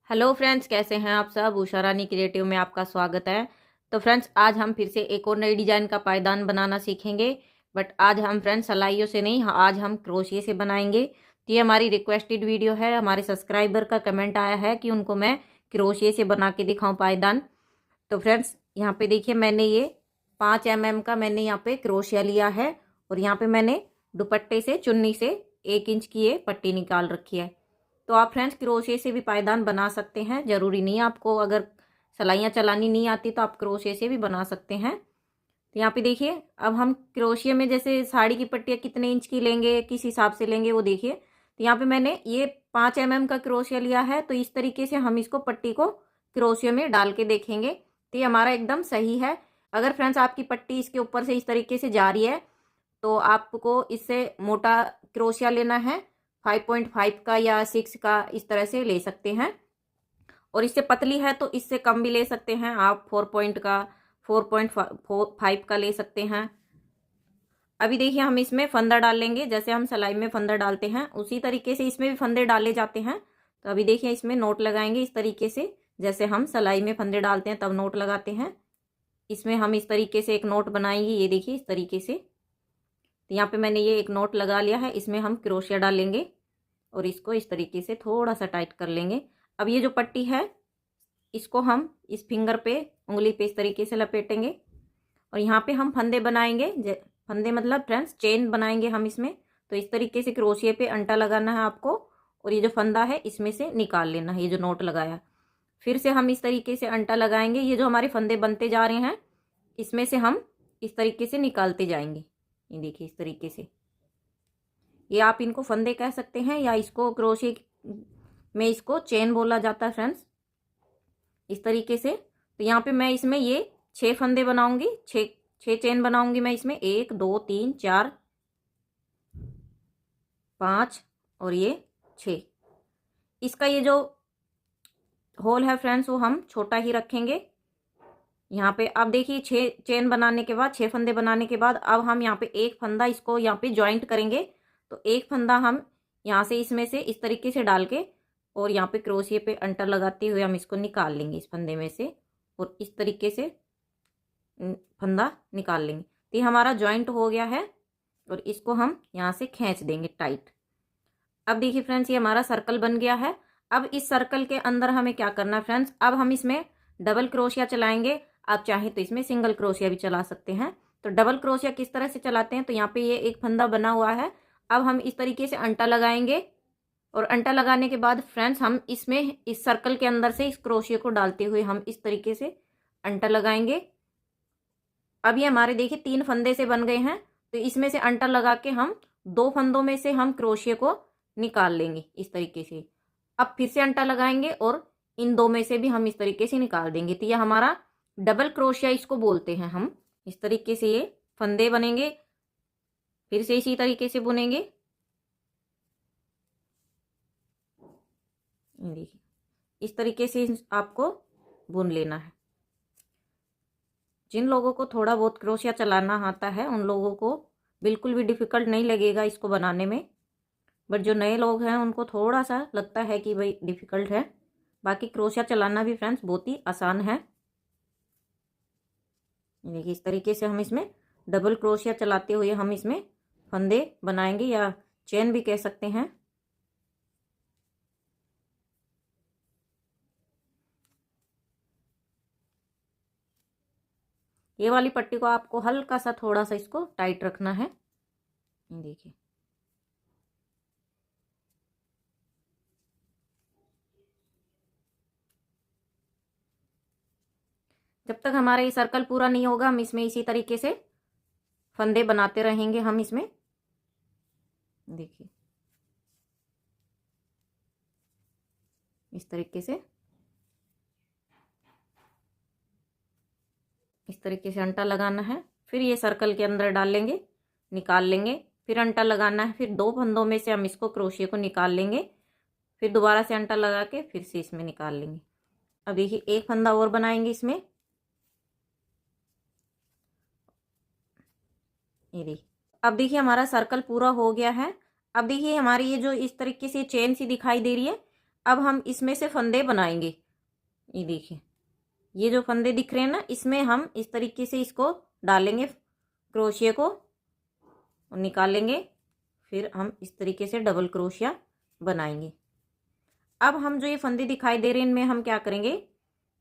Hello friends, कैसे हैं आप सब। उषा रानी क्रिएटिव में आपका स्वागत है। तो फ्रेंड्स, आज हम फिर से एक और नई डिजाइन का पायदान बनाना सीखेंगे। बट आज हम फ्रेंड्स सलाइयों से नहीं, आज हम क्रोशिए से बनाएंगे। तो ये हमारी रिक्वेस्टेड वीडियो है। हमारे सब्सक्राइबर का कमेंट आया है कि उनको मैं क्रोशिए से बना के दिखाऊं पायदान। तो फ्रेंड्स, यहाँ पे देखिए, मैंने ये 5 mm का मैंने यहाँ पे क्रोशिया लिया है। और यहाँ पे मैंने दुपट्टे से, चुन्नी से 1 इंच की ये पट्टी निकाल रखी है। तो आप फ्रेंड्स क्रोशे से भी पायदान बना सकते हैं, ज़रूरी नहीं आपको, अगर सलाइयाँ चलानी नहीं आती तो आप क्रोशे से भी बना सकते हैं। तो यहाँ पे देखिए, अब हम क्रोशिया में जैसे साड़ी की पट्टियाँ कितने इंच की लेंगे, किस हिसाब से लेंगे वो देखिए। तो यहाँ पे मैंने ये 5 mm का क्रोशिया लिया है। तो इस तरीके से हम इसको पट्टी को क्रोशिया में डाल के देखेंगे तो ये हमारा एकदम सही है। अगर फ्रेंड्स आपकी पट्टी इसके ऊपर से इस तरीके से जा रही है तो आपको इससे मोटा क्रोशिया लेना है, 5.5 का या 6 का, इस तरह से ले सकते हैं। और इससे पतली है तो इससे कम भी ले सकते हैं आप, 4 पॉइंट का, 4.5 का ले सकते हैं। अभी देखिए, हम इसमें फंदा डाल लेंगे। जैसे हम सिलाई में फंदा डालते हैं उसी तरीके से इसमें भी फंदे डाले जाते हैं। तो अभी देखिए, इसमें नोट लगाएंगे इस तरीके से, जैसे हम सिलाई में फंदे डालते हैं तब नोट लगाते हैं। इसमें हम इस तरीके से एक नोट बनाएंगे, ये देखिए इस तरीके से। तो यहाँ पे मैंने ये एक नोट लगा लिया है। इसमें हम क्रोशिया डालेंगे और इसको इस तरीके से थोड़ा सा टाइट कर लेंगे। अब ये जो पट्टी है इसको हम इस फिंगर पे, उंगली पे इस तरीके से लपेटेंगे और यहाँ पे हम फंदे बनाएंगे। फंदे मतलब फ्रेंड्स चेन बनाएंगे हम इसमें। तो इस तरीके से क्रोशिया पे अंटा लगाना है आपको और ये जो फंदा है इसमें से निकाल लेना है, ये जो नोट लगाया। फिर से हम इस तरीके से अंटा लगाएंगे। ये जो हमारे फंदे बनते जा रहे हैं इसमें से हम इस तरीके से निकालते जाएंगे। ये देखिए इस तरीके से, ये आप इनको फंदे कह सकते हैं या इसको क्रोशे में इसको चेन बोला जाता है फ्रेंड्स, इस तरीके से। तो यहाँ पे मैं इसमें ये 6 फंदे बनाऊंगी, 6 चेन बनाऊंगी मैं इसमें। 1 2 3 4 5 और ये 6। इसका ये जो होल है फ्रेंड्स वो हम छोटा ही रखेंगे। यहाँ पे अब देखिए, 6 चेन बनाने के बाद, 6 फंदे बनाने के बाद अब हम यहाँ पे एक फंदा इसको यहाँ पे ज्वाइंट करेंगे। तो एक फंदा हम यहाँ से इसमें से इस तरीके से डाल के और यहाँ पे क्रोशिया पे अंटर लगाते हुए हम इसको निकाल लेंगे इस फंदे में से, और इस तरीके से फंदा निकाल लेंगे। तो ये हमारा ज्वाइंट हो गया है और इसको हम यहाँ से खींच देंगे टाइट। अब देखिए फ्रेंड्स, ये हमारा सर्कल बन गया है। अब इस सर्कल के अंदर हमें क्या करना है फ्रेंड्स, अब हम इसमें डबल क्रोशिया चलाएंगे। आप चाहें तो इसमें सिंगल क्रोशिया भी चला सकते हैं। तो डबल क्रोशिया किस तरह से चलाते हैं, तो यहाँ पे ये एक फंदा बना हुआ है। अब हम इस तरीके से अंटा लगाएंगे और अंटा लगाने के बाद फ्रेंड्स हम इसमें इस सर्कल के अंदर से इस क्रोशिया को डालते हुए हम इस तरीके से अंटा लगाएंगे। अब ये हमारे देखिए 3 फंदे से बन गए हैं। तो इसमें से अंटा लगा के हम 2 फंदों में से हम क्रोशिया को निकाल लेंगे इस तरीके से। अब फिर से अंटा लगाएंगे और इन 2 में से भी हम इस तरीके से निकाल देंगे। तो यह हमारा डबल क्रोशिया इसको बोलते हैं हम। इस तरीके से ये फंदे बनेंगे, फिर से इसी तरीके से बुनेंगे। देखिए इस तरीके से आपको बुन लेना है। जिन लोगों को थोड़ा बहुत क्रोशिया चलाना आता है उन लोगों को बिल्कुल भी डिफ़िकल्ट नहीं लगेगा इसको बनाने में। बट जो नए लोग हैं उनको थोड़ा सा लगता है कि भाई डिफ़िकल्ट है। बाकी क्रोशिया चलाना भी फ्रेंड्स बहुत ही आसान है। देखिए इस तरीके से हम इसमें डबल क्रोशिया चलाते हुए हम इसमें फंदे बनाएंगे या चेन भी कह सकते हैं। ये वाली पट्टी को आपको हल्का सा थोड़ा सा इसको टाइट रखना है। देखिए जब तक हमारा ये सर्कल पूरा नहीं होगा हम इसमें इसी तरीके से फंदे बनाते रहेंगे हम इसमें। देखिए इस तरीके से, इस तरीके से अंटा लगाना है। फिर ये सर्कल के अंदर डाल लेंगे, निकाल लेंगे, फिर अंटा लगाना है। फिर 2 फंदों में से हम इसको क्रोशिया को निकाल लेंगे, फिर दोबारा से अंटा लगा के फिर से इसमें निकाल लेंगे। अब देखिए एक फंदा और बनाएंगे इसमें। ये देखिए, अब देखिए हमारा सर्कल पूरा हो गया है। अब देखिए हमारी ये जो इस तरीके से चेन सी दिखाई दे रही है, अब हम इसमें से फंदे बनाएंगे। ये देखिए, ये जो फंदे दिख रहे हैं ना, इसमें हम इस तरीके से इसको डालेंगे, क्रोशिया को और निकालेंगे। फिर हम इस तरीके से डबल क्रोशिया बनाएंगे। अब हम जो ये फंदे दिखाई दे रहे हैं, इनमें हम क्या करेंगे,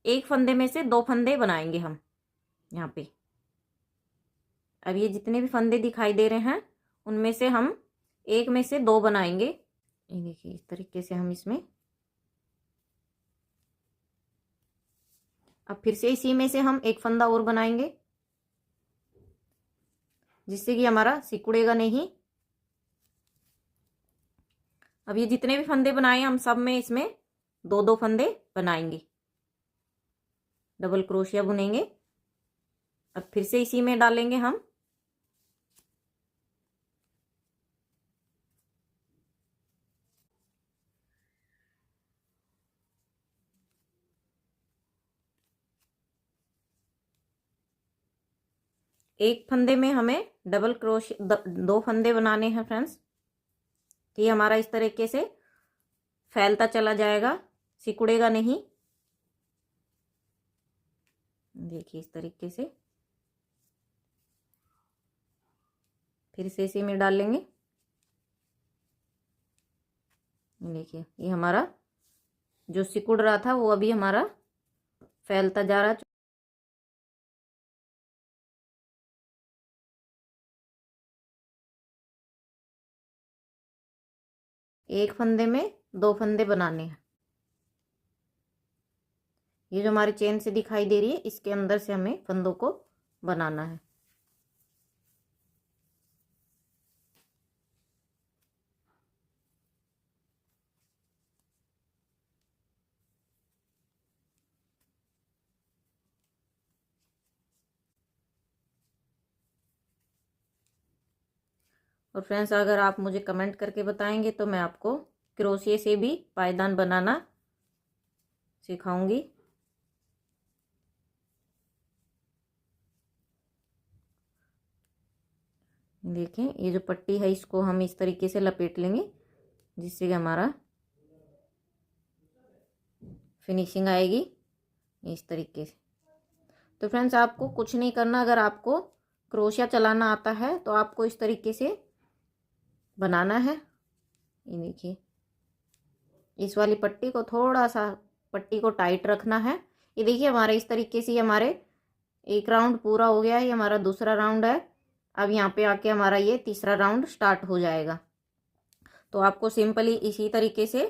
एक फंदे में से 2 फंदे बनाएंगे हम यहाँ पे। अब ये जितने भी फंदे दिखाई दे रहे हैं, उनमें से हम एक में से 2 बनाएंगे। ये देखिए, इस तरीके से हम इसमें, अब फिर से इसी में से हम एक फंदा और बनाएंगे, जिससे कि हमारा सिकुड़ेगा नहीं। अब ये जितने भी फंदे बनाए हम सब में इसमें 2-2 फंदे बनाएंगे, डबल क्रोशिया बुनेंगे। अब फिर से इसी में डालेंगे हम, एक फंदे में हमें डबल क्रोशिया 2 फंदे बनाने हैं फ्रेंड्स। कि हमारा इस तरीके से फैलता चला जाएगा, सिकुड़ेगा नहीं। देखिए, इस तरीके से फिर से इसी में डाल लेंगे। देखिए, ये हमारा जो सिकुड़ रहा था वो अभी हमारा फैलता जा रहा है। एक फंदे में 2 फंदे बनाने हैं। ये जो हमारी चेन से दिखाई दे रही है, इसके अंदर से हमें फंदों को बनाना है। और फ्रेंड्स, अगर आप मुझे कमेंट करके बताएंगे तो मैं आपको क्रोशिया से भी पायदान बनाना सिखाऊंगी। देखें, ये जो पट्टी है इसको हम इस तरीके से लपेट लेंगे, जिससे कि हमारा फिनिशिंग आएगी इस तरीके से। तो फ्रेंड्स, आपको कुछ नहीं करना। अगर आपको क्रोशिया चलाना आता है तो आपको इस तरीके से बनाना है। ये देखिए, इस वाली पट्टी को थोड़ा सा, पट्टी को टाइट रखना है। ये देखिए, हमारे इस तरीके से हमारे एक राउंड पूरा हो गया है। ये हमारा दूसरा राउंड है। अब यहाँ पे आके हमारा ये तीसरा राउंड स्टार्ट हो जाएगा। तो आपको सिंपली इसी तरीके से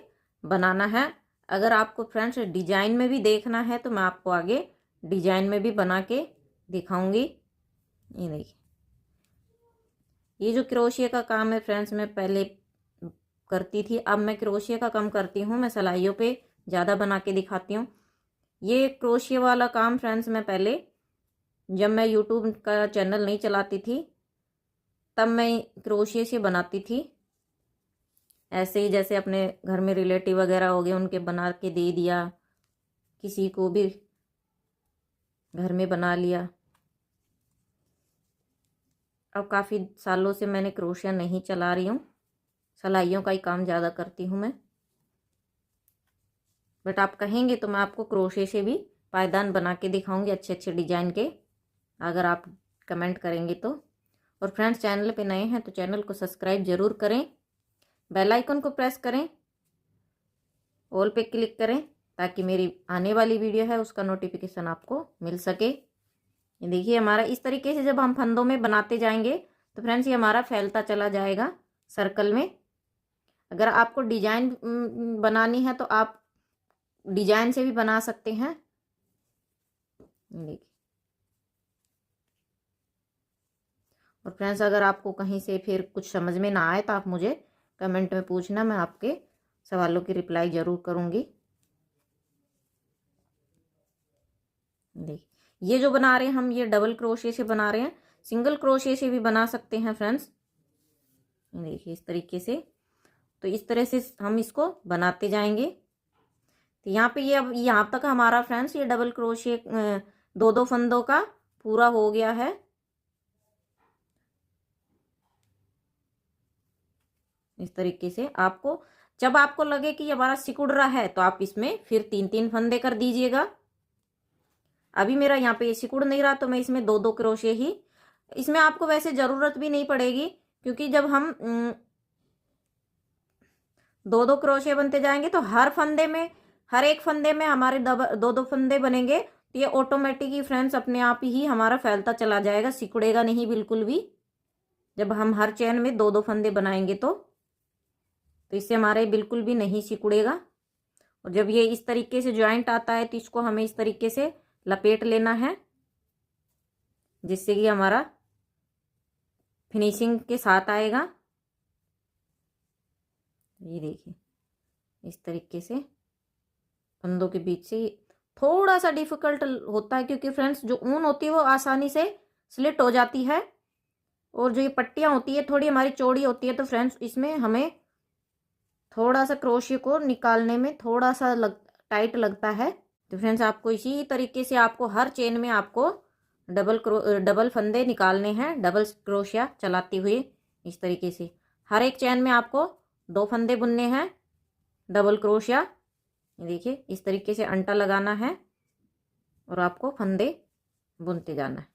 बनाना है। अगर आपको फ्रेंड्स डिजाइन में भी देखना है तो मैं आपको आगे डिजाइन में भी बना के दिखाऊंगी। ये देखिए, ये जो क्रोशिया का काम है फ्रेंड्स, मैं पहले करती थी, अब मैं क्रोशिया का कम करती हूँ, मैं सिलाइयों पे ज़्यादा बना के दिखाती हूँ। ये क्रोशिया वाला काम फ्रेंड्स, मैं पहले जब मैं यूट्यूब का चैनल नहीं चलाती थी तब मैं क्रोशिया से बनाती थी। ऐसे ही जैसे अपने घर में रिलेटिव वगैरह हो गए, उनके बना के दे दिया, किसी को भी घर में बना लिया। अब काफ़ी सालों से मैंने क्रोशिया नहीं चला रही हूँ, सिलाइयों का ही काम ज़्यादा करती हूँ मैं। बट आप कहेंगे तो मैं आपको क्रोशिया से भी पायदान बना के दिखाऊंगी, अच्छे अच्छे डिजाइन के, अगर आप कमेंट करेंगे तो। और फ्रेंड्स, चैनल पे नए हैं तो चैनल को सब्सक्राइब ज़रूर करें, बेल आइकन को प्रेस करें, ऑल पे क्लिक करें, ताकि मेरी आने वाली वीडियो है उसका नोटिफिकेशन आपको मिल सके। ये देखिए, हमारा इस तरीके से जब हम फंदों में बनाते जाएंगे तो फ्रेंड्स ये हमारा फैलता चला जाएगा सर्कल में। अगर आपको डिजाइन बनानी है तो आप डिजाइन से भी बना सकते हैं। देखिए, और फ्रेंड्स, अगर आपको कहीं से फिर कुछ समझ में ना आए तो आप मुझे कमेंट में पूछना, मैं आपके सवालों की रिप्लाई ज़रूर करूँगी। देखिए, ये जो बना रहे हैं हम, ये डबल क्रोशिया से बना रहे हैं, सिंगल क्रोशिया से भी बना सकते हैं फ्रेंड्स। देखिए, इस तरीके से, तो इस तरह से हम इसको बनाते जाएंगे। तो यहाँ पे ये, अब यहाँ तक हमारा फ्रेंड्स ये डबल क्रोशिया 2-2 फंदों का पूरा हो गया है। इस तरीके से आपको जब आपको लगे कि हमारा सिकुड़ रहा है तो आप इसमें फिर 3-3 फंदे कर दीजिएगा। अभी मेरा यहाँ पे ये सिकुड़ नहीं रहा तो मैं इसमें 2-2 क्रोशे ही, इसमें आपको वैसे ज़रूरत भी नहीं पड़ेगी, क्योंकि जब हम 2-2 क्रोशे बनते जाएंगे तो हर एक फंदे में हमारे 2-2 फंदे बनेंगे, तो ये ऑटोमेटिक ही फ्रेंड्स अपने आप ही हमारा फैलता चला जाएगा, सिकुड़ेगा नहीं बिल्कुल भी। जब हम हर चेन में 2-2 फंदे बनाएंगे तो इससे हमारे बिल्कुल भी नहीं सिकुड़ेगा। और जब ये इस तरीके से ज्वाइंट आता है तो इसको हमें इस तरीके से लपेट लेना है, जिससे कि हमारा फिनिशिंग के साथ आएगा। ये देखिए इस तरीके से फंदों के बीच से थोड़ा सा डिफिकल्ट होता है, क्योंकि फ्रेंड्स जो ऊन होती है वो आसानी से स्लिट हो जाती है, और जो ये पट्टियाँ होती है थोड़ी हमारी चौड़ी होती है, तो फ्रेंड्स इसमें हमें थोड़ा सा क्रोशिया को निकालने में थोड़ा सा टाइट लगता है। तो फ्रेंड्स आपको इसी तरीके से आपको हर चेन में आपको डबल फंदे निकालने हैं, डबल क्रोशिया चलाते हुए। इस तरीके से हर एक चेन में आपको 2 फंदे बुनने हैं, डबल क्रोशिया। ये देखिए इस तरीके से अंटा लगाना है और आपको फंदे बुनते जाना है।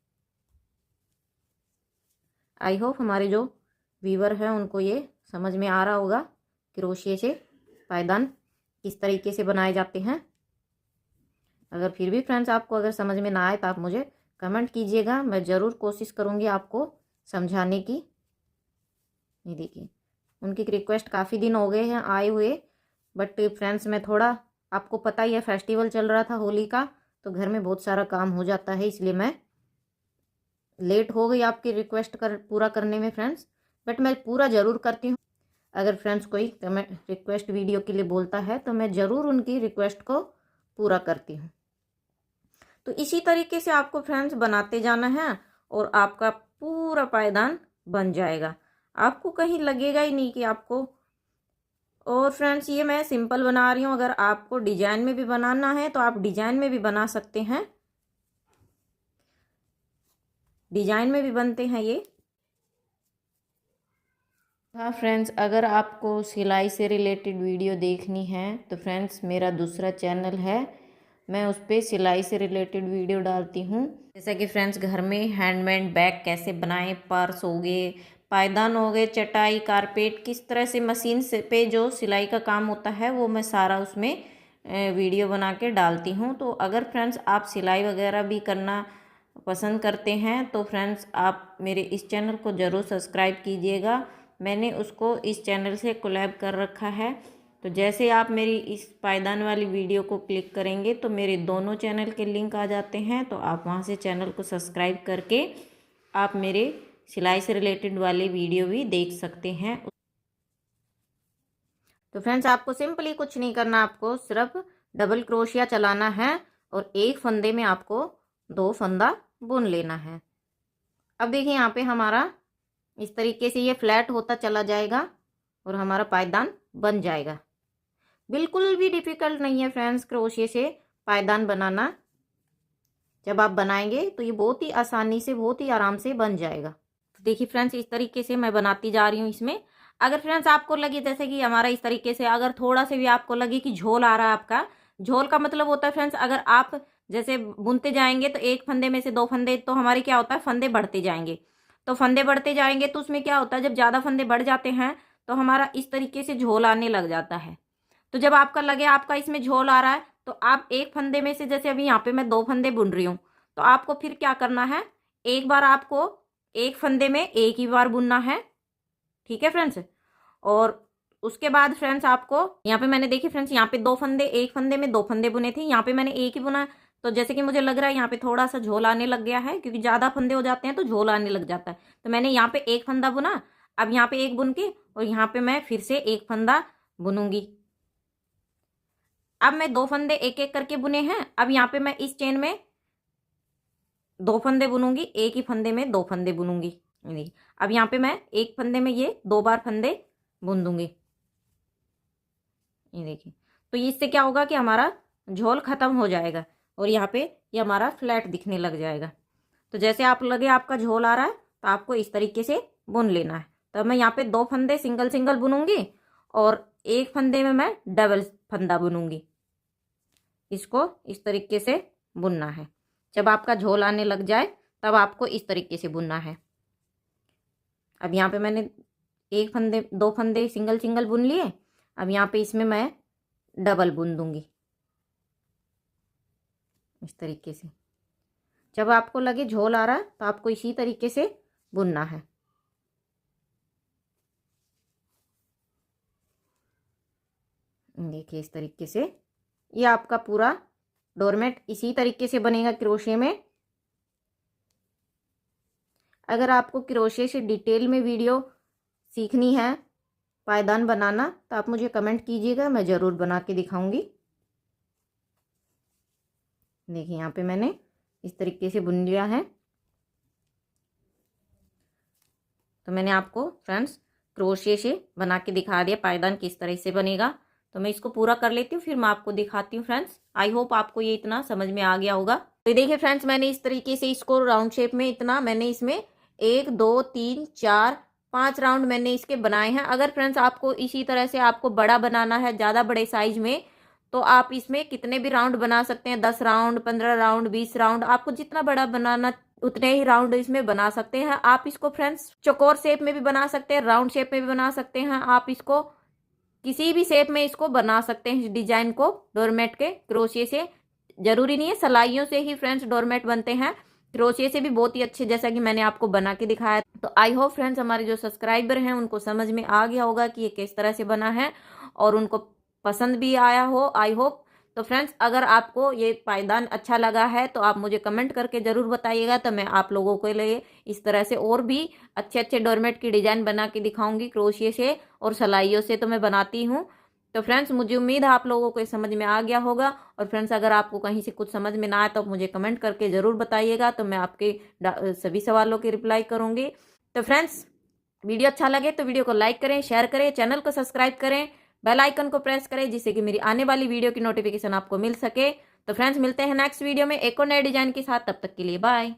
आई होप हमारे जो वीवर हैं उनको ये समझ में आ रहा होगा क्रोशिया से पायदान किस तरीके से बनाए जाते हैं। अगर फिर भी फ्रेंड्स आपको अगर समझ में ना आए तो आप मुझे कमेंट कीजिएगा, मैं ज़रूर कोशिश करूँगी आपको समझाने की। ये देखिए उनकी रिक्वेस्ट काफ़ी दिन हो गए हैं आए हुए, बट फ्रेंड्स मैं थोड़ा, आपको पता ही है फेस्टिवल चल रहा था होली का, तो घर में बहुत सारा काम हो जाता है, इसलिए मैं लेट हो गई आपकी रिक्वेस्ट पूरा करने में फ्रेंड्स। बट मैं पूरा ज़रूर करती हूँ। अगर फ्रेंड्स कोई कमेंट रिक्वेस्ट वीडियो के लिए बोलता है तो मैं ज़रूर उनकी रिक्वेस्ट को पूरा करती हूँ। तो इसी तरीके से आपको फ्रेंड्स बनाते जाना है और आपका पूरा पायदान बन जाएगा, आपको कहीं लगेगा ही नहीं कि आपको। और फ्रेंड्स ये मैं सिंपल बना रही हूँ, अगर आपको डिजाइन में भी बनाना है तो आप डिजाइन में भी बना सकते हैं, डिजाइन में भी बनते हैं ये। हाँ फ्रेंड्स, अगर आपको सिलाई से रिलेटेड वीडियो देखनी है तो फ्रेंड्स मेरा दूसरा चैनल है, मैं उस पर सिलाई से रिलेटेड वीडियो डालती हूँ। जैसा कि फ्रेंड्स घर में हैंडमेड बैग कैसे बनाएं, पर्स हो गए, पायदान हो गए, चटाई, कारपेट, किस तरह से मशीन से पे जो सिलाई का काम होता है वो मैं सारा उसमें वीडियो बना के डालती हूँ। तो अगर फ्रेंड्स आप सिलाई वगैरह भी करना पसंद करते हैं तो फ्रेंड्स आप मेरे इस चैनल को ज़रूर सब्सक्राइब कीजिएगा, मैंने उसको इस चैनल से कोलैब कर रखा है। तो जैसे आप मेरी इस पायदान वाली वीडियो को क्लिक करेंगे तो मेरे दोनों चैनल के लिंक आ जाते हैं, तो आप वहां से चैनल को सब्सक्राइब करके आप मेरे सिलाई से रिलेटेड वाले वीडियो भी देख सकते हैं। तो फ्रेंड्स आपको सिंपली कुछ नहीं करना, आपको सिर्फ डबल क्रोशिया चलाना है और एक फंदे में आपको 2 फंदा बुन लेना है। अब देखिए यहाँ पे हमारा इस तरीके से ये फ्लैट होता चला जाएगा और हमारा पायदान बन जाएगा। बिल्कुल भी डिफ़िकल्ट नहीं है फ्रेंड्स क्रोशिया से पायदान बनाना, जब आप बनाएंगे तो ये बहुत ही आसानी से, बहुत ही आराम से बन जाएगा। तो देखिए फ्रेंड्स इस तरीके से मैं बनाती जा रही हूँ इसमें। अगर फ्रेंड्स आपको लगे जैसे कि हमारा इस तरीके से, अगर थोड़ा से भी आपको लगे कि झोल आ रहा है आपका, झोल का मतलब होता है फ्रेंड्स अगर आप जैसे बुनते जाएंगे तो एक फंदे में से 2 फंदे, तो हमारे क्या होता है फंदे बढ़ते जाएंगे, तो फंदे बढ़ते जाएंगे तो उसमें क्या होता है जब ज़्यादा फंदे बढ़ जाते हैं तो हमारा इस तरीके से झोल आने लग जाता है। तो जब आपका लगे आपका इसमें झोल आ रहा है तो आप एक फंदे में से, जैसे अभी यहाँ पे मैं 2 फंदे बुन रही हूँ, तो आपको फिर क्या करना है, एक बार आपको एक फंदे में एक ही बार बुनना है, ठीक है फ्रेंड्स। और उसके बाद फ्रेंड्स आपको यहाँ पे मैंने देखिए फ्रेंड्स यहाँ पे 2 फंदे, एक फंदे में 2 फंदे बुने थे, यहाँ पे मैंने एक ही बुना, तो जैसे कि मुझे लग रहा है यहाँ पे थोड़ा सा झोल आने लग गया है, क्योंकि ज़्यादा फंदे हो जाते हैं तो झोल आने लग जाता है। तो मैंने यहाँ पे एक फंदा बुना, अब यहाँ पे एक बुन के और यहाँ पे मैं फिर से एक फंदा बुनूंगी। अब मैं 2 फंदे एक एक करके बुने हैं, अब यहाँ पे मैं इस चेन में 2 फंदे बुनूंगी, एक ही फंदे में 2 फंदे बुनूंगी। अब यहाँ पे मैं एक फंदे में ये 2 बार फंदे बुन दूंगी। ये देखिए, तो इससे क्या होगा कि हमारा झोल खत्म हो जाएगा और यहाँ पे ये हमारा फ्लैट दिखने लग जाएगा। तो जैसे आप लगे आपका झोल आ रहा है तो आपको इस तरीके से बुन लेना है। तो मैं यहाँ पे 2 फंदे सिंगल सिंगल बुनूंगी और एक फंदे में मैं डबल फंदा बुनूंगी। इसको इस तरीके से बुनना है। जब आपका झोल आने लग जाए तब आपको इस तरीके से बुनना है। अब यहाँ पे मैंने एक फंदे, दो फंदे सिंगल सिंगल बुन लिए। अब यहाँ पे इसमें मैं डबल बुन दूंगी इस तरीके से। जब आपको लगे झोल आ रहा है तो आपको इसी तरीके से बुनना है। देखिए इस तरीके से ये आपका पूरा डोरमेट इसी तरीके से बनेगा क्रोशे में। अगर आपको क्रोशे से डिटेल में वीडियो सीखनी है पायदान बनाना तो आप मुझे कमेंट कीजिएगा, मैं ज़रूर बना के दिखाऊंगी। देखिए यहाँ पे मैंने इस तरीके से बुन लिया है। तो मैंने आपको फ्रेंड्स क्रोशे से बना के दिखा दिया पायदान किस तरह से बनेगा। तो मैं इसको पूरा कर लेती हूँ, फिर मैं आपको दिखाती हूँ फ्रेंड्स। आई होप आपको ये इतना समझ में आ गया होगा। तो देखिए फ्रेंड्स, मैंने इस तरीके से इसको राउंड शेप में इतना मैंने इसमें 1 2 3 4 5 राउंड मैंने इसके बनाए हैं। अगर फ्रेंड्स आपको इसी तरह से आपको बड़ा बनाना है, ज़्यादा बड़े साइज में, तो आप इसमें कितने भी राउंड बना सकते हैं। 10 राउंड, 15 राउंड, 20 राउंड, आपको जितना बड़ा बनाना उतने ही राउंड इसमें बना सकते हैं। आप इसको फ्रेंड्स चौकोर शेप में भी बना सकते हैं, राउंड शेप में भी बना सकते हैं। आप इसको किसी भी शेप में इसको बना सकते हैं। इस डिजाइन को डोरमेट के क्रोशिये से, जरूरी नहीं है सिलाइयों से ही फ्रेंड्स डोरमेट बनते हैं, क्रोशिये से भी बहुत ही अच्छे, जैसा कि मैंने आपको बना के दिखाया। तो आई होप फ्रेंड्स हमारे जो सब्सक्राइबर हैं उनको समझ में आ गया होगा कि ये किस तरह से बना है और उनको पसंद भी आया हो, आई होप। तो फ्रेंड्स अगर आपको ये पायदान अच्छा लगा है तो आप मुझे कमेंट करके ज़रूर बताइएगा। तो मैं आप लोगों के लिए इस तरह से और भी अच्छे अच्छे डोरमेट की डिज़ाइन बना के दिखाऊंगी क्रोशिये से और सिलाइयों से, तो मैं बनाती हूँ। तो फ्रेंड्स मुझे उम्मीद है आप लोगों को समझ में आ गया होगा। और फ्रेंड्स अगर आपको कहीं से कुछ समझ में ना आए तो आप मुझे कमेंट करके ज़रूर बताइएगा, तो मैं आपके सभी सवालों की रिप्लाई करूँगी। तो फ्रेंड्स वीडियो अच्छा लगे तो वीडियो को लाइक करें, शेयर करें, चैनल को सब्सक्राइब करें, बेल आइकन को प्रेस करें, जिससे कि मेरी आने वाली वीडियो की नोटिफिकेशन आपको मिल सके। तो फ्रेंड्स मिलते हैं नेक्स्ट वीडियो में एक और नए डिजाइन के साथ। तब तक के लिए बाय।